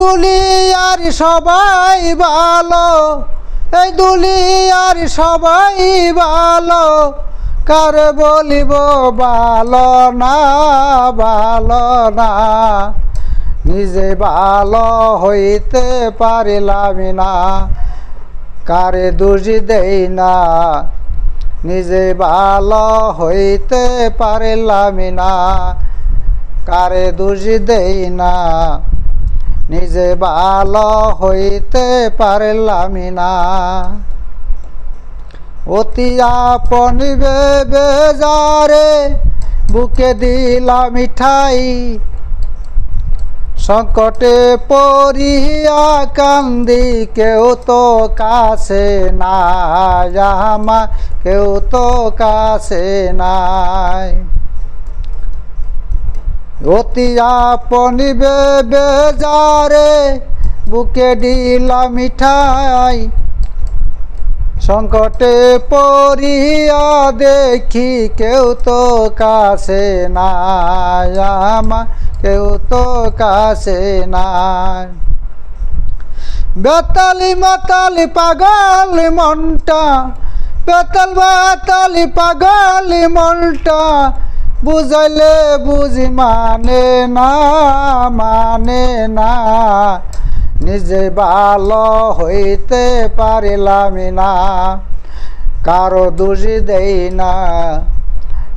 দুনিয়ার সবাই ভালো, এই দুনিয়ার সবাই ভালো, কারে বলিব ভালো না, ভালো না। নিজে ভালো হইতে পারিলাম না, কারে দোষ দেই না। নিজে ভালো হইতে পারিলাম না, কারে দোষ দেই না। নিজে ভালো হইতে পারলাম না। অতি আপন ভেবে যারে বুকে দিলাম মিঠাই, সংকটে পড়িয়া কান্দি কেউ তো কাছে নাই, আমার কেউ তো কাছে নাই। অতি আপন ভেবে যারে বুকে দিলাম মিঠাই, সংকটে পড়িয়া দেখি কেউ তো কাছে নাই, আমার কেউ তো কাছে নাই। বেতালি মাতালি পাগল মনটা, বেতাল বাতালি পাগল মনটা, বুঝাইলে বুঝি মানে না, মানে না। নিজে ভালো হইতে পারিলাম না, কারো দোষ দেই না।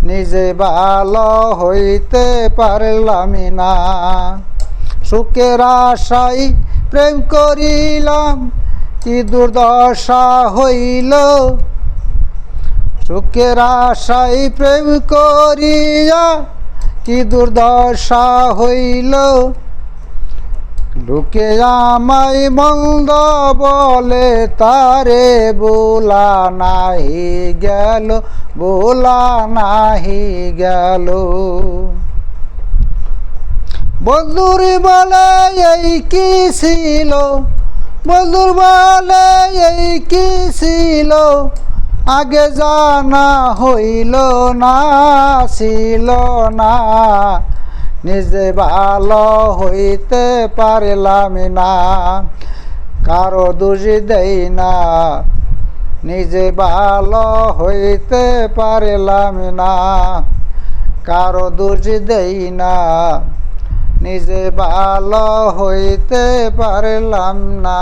নিজে ভালো হইতে পারলাম না। সুখের আশায় প্রেম করিলাম, কি দুর্দশা হইল। সুখের আশায় প্রেম করিয়া কি দুর্দশা হইল। লোকে আমায় মন্দ বলে, তারে বোলা নাহি গেল, বোলা নাহি গেল। বন্ধুর বলে এই কি ছিল, বন্ধুর বলে এই কি ছিল, আগে জানা হইল না, ছিল না। নিজে ভালো হইতে পারলাম না, কারো দোষ দেই না। নিজে ভালো হইতে পারলাম না, কারো দোষ দেই না। নিজে ভালো হইতে পারলাম না।